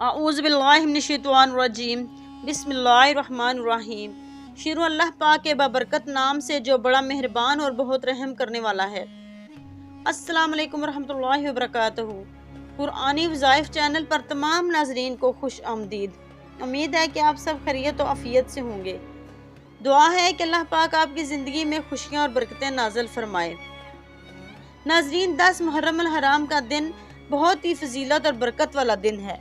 اعوذ باللہ من الشیطان الرجیم بسم اللہ الرحمن الرحیم۔ شروع اللہ پاک کے بابرکت نام سے جو بڑا مہربان اور بہت رحم کرنے والا ہے۔ السلام علیکم ورحمۃ اللہ وبرکاتہ۔ قرآنی وظائف چینل پر تمام ناظرین کو خوش آمدید۔ امید ہے کہ آپ سب خیریت و عافیت سے ہوں گے۔ دعا ہے کہ اللہ پاک آپ کی زندگی میں خوشیاں اور برکتیں نازل فرمائے۔ ناظرین، 10 محرم الحرام کا دن بہت ہی فضیلت اور برکت والا دن ہے۔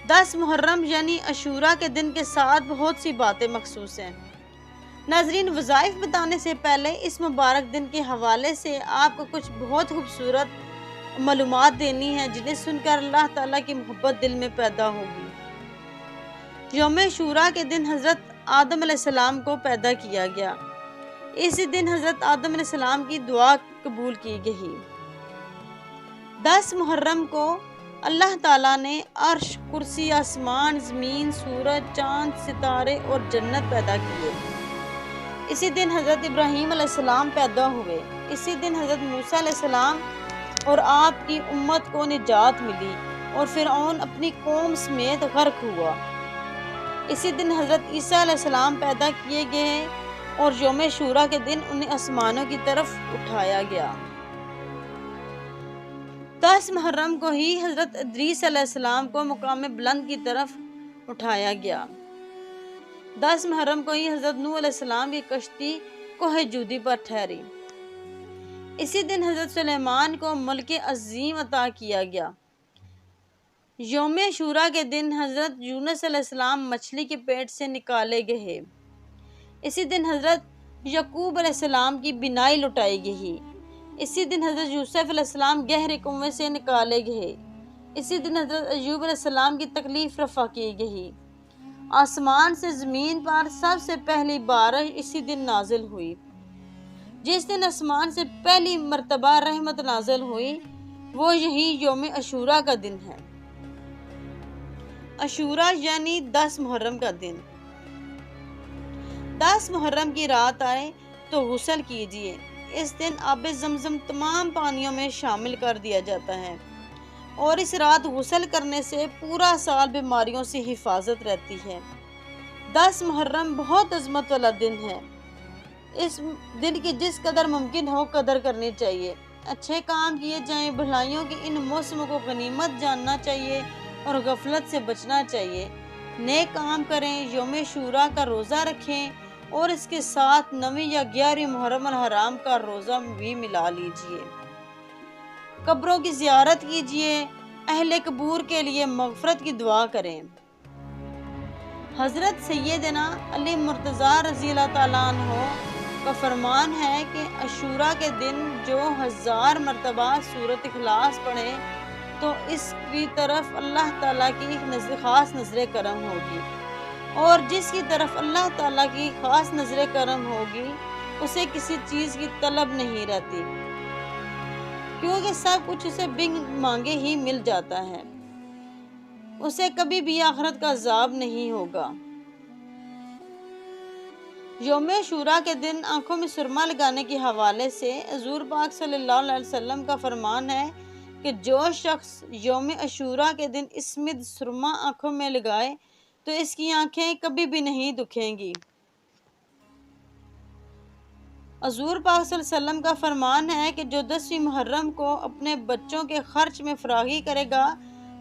10 محرم یعنی عاشوراء کے دن کے ساتھ بہت سی باتیں مخصوص ہیں۔ ناظرین، وظائف بتانے سے پہلے اس مبارک دن کے حوالے سے آپ کو کچھ بہت خوبصورت معلومات دینی ہیں جنہیں سن کر اللہ تعالیٰ کی محبت دل میں پیدا ہوگی۔ یوم عاشوراء کے دن حضرت آدم علیہ السلام کو پیدا کیا گیا۔ اسی دن حضرت آدم علیہ السلام کی دعا قبول کی گئی۔ 10 محرم کو اللہ تعالیٰ نے عرش، کرسی، آسمان، زمین، سورج، چاند، ستارے اور جنت پیدا کیے۔ اسی دن حضرت ابراہیم علیہ السلام پیدا ہوئے۔ اسی دن حضرت موسیٰ علیہ السلام اور آپ کی امت کو نجات ملی اور فرعون اپنی قوم سمیت غرق ہوا۔ اسی دن حضرت عیسیٰ علیہ السلام پیدا کیے گئے اور یوم عاشوراء کے دن انہیں آسمانوں کی طرف اٹھایا گیا۔ 10 محرم کو ہی حضرت ادریس علیہ السلام کو مقام بلند کی طرف اٹھایا گیا۔ 10 محرم کو ہی حضرت نوح علیہ السلام کی کشتی کوہ جودی پر ٹھہری۔ اسی دن حضرت سلیمان کو ملک عظیم عطا کیا گیا۔ یوم عاشوراء کے دن حضرت یونس علیہ السلام مچھلی کے پیٹ سے نکالے گئے۔ اسی دن حضرت یعقوب علیہ السلام کی بینائی لوٹائی گئی۔ اسی دن حضرت یوسف علیہ السلام گہرے کنویں سے نکالے گئے۔ اسی دن حضرت ایوب علیہ السلام کی تکلیف رفع کی گئی۔ آسمان سے زمین پر سب سے پہلی بارش اسی دن نازل ہوئی۔ جس دن آسمان سے پہلی مرتبہ رحمت نازل ہوئی وہ یہی یوم عاشوراء کا دن ہے۔ عاشوراء یعنی 10 محرم کا دن۔ 10 محرم کی رات آئے تو غسل کیجیے۔ اس دن آب زمزم تمام پانیوں میں شامل کر دیا جاتا ہے اور اس رات غسل کرنے سے پورا سال بیماریوں سے حفاظت رہتی ہے۔ 10 محرم بہت عظمت والا دن ہے۔ اس دن کی جس قدر ممکن ہو قدر کرنی چاہیے۔ اچھے کام کیے جائیں۔ بھلائیوں کے ان موسموں کو غنیمت جاننا چاہیے اور غفلت سے بچنا چاہیے۔ نیک کام کریں، یوم عاشوراء کا روزہ رکھیں اور اس کے ساتھ 9 یا 11 محرم الحرام کا روزہ بھی ملا لیجئے۔ قبروں کی زیارت کیجئے۔ اہل قبور کے لیے مغفرت کی دعا کریں۔ حضرت سیدنا علی مرتضیٰ رضی اللہ تعالیٰ عنہ کا فرمان ہے کہ عاشوراء کے دن جو 1000 مرتبہ سورۃ اخلاص پڑھے تو اس کی طرف اللہ تعالیٰ کی خاص نظر کرم ہوگی، اور جس کی طرف اللہ تعالیٰ کی خاص نظر کرم ہوگی اسے کسی چیز کی طلب نہیں رہتی، کیونکہ سب کچھ اسے بن مانگے ہی مل جاتا ہے۔ اسے کبھی بھی آخرت کا عذاب نہیں ہوگا۔ یوم عاشوراء کے دن آنکھوں میں سرما لگانے کے حوالے سے حضور پاک صلی اللہ علیہ وسلم کا فرمان ہے کہ جو شخص یوم عاشوراء کے دن اسمد سرما آنکھوں میں لگائے تو اس کی آنکھیں کبھی بھی نہیں دکھیں گی۔ حضور پاک صلی اللہ علیہ وسلم کا فرمان ہے کہ جو 10 محرم کو اپنے بچوں کے خرچ میں فراغی کرے گا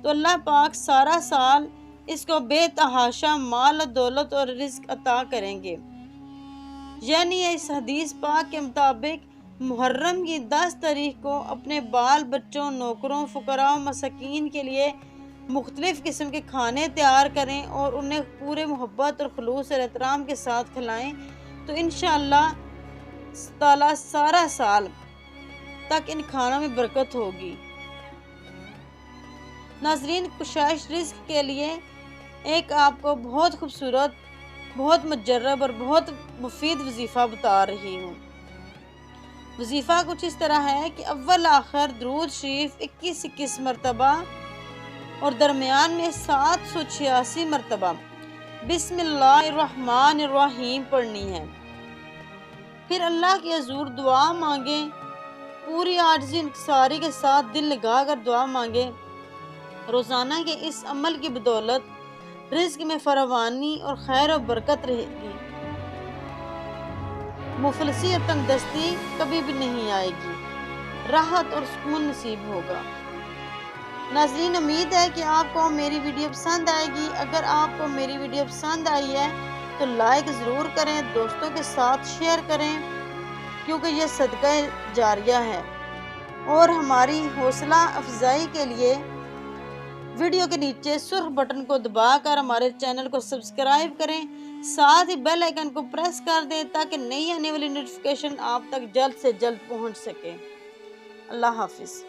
تو اللہ پاک سارا سال اس کو بے تحاشا مال و دولت اور رزق عطا کریں گے۔ یعنی اس حدیث پاک کے مطابق محرم کی 10 تاریخ کو اپنے بال بچوں، نوکروں، فقراء و مساکین کے لیے مختلف قسم کے کھانے تیار کریں اور انہیں پورے محبت اور خلوص اور احترام کے ساتھ کھلائیں تو انشاءاللہ تعالیٰ سارا سال تک ان کھانوں میں برکت ہوگی۔ ناظرین، کشائش رزق کے لیے ایک آپ کو بہت خوبصورت، بہت مجرب اور بہت مفید وظیفہ بتا رہی ہوں۔ وظیفہ کچھ اس طرح ہے کہ اول آخر درود شریف 21 مرتبہ اور درمیان میں 786 مرتبہ بسم اللہ الرحمن الرحیم پڑھنی ہے۔ پھر اللہ کے حضور دعا مانگیں، پوری عاجزی انکساری کے ساتھ دل لگا کر دعا مانگیں روزانہ کے اس عمل کی بدولت رزق میں فراوانی اور خیر و برکت رہے گی، مفلسی اور تنگ دستی کبھی بھی نہیں آئے گی، راحت اور سکون نصیب ہوگا۔ ناظرین، امید ہے کہ آپ کو میری ویڈیو پسند آئے گی۔ اگر آپ کو میری ویڈیو پسند آئی ہے تو لائک ضرور کریں، دوستوں کے ساتھ شیئر کریں، کیونکہ یہ صدقہ جاریہ ہے۔ اور ہماری حوصلہ افزائی کے لیے ویڈیو کے نیچے سرخ بٹن کو دبا کر ہمارے چینل کو سبسکرائب کریں، ساتھ ہی بیل آئیکن کو پریس کر دیں تاکہ نئی آنے والی نوٹیفیکیشن آپ تک جلد سے جلد پہنچ سکے۔ اللہ حافظ۔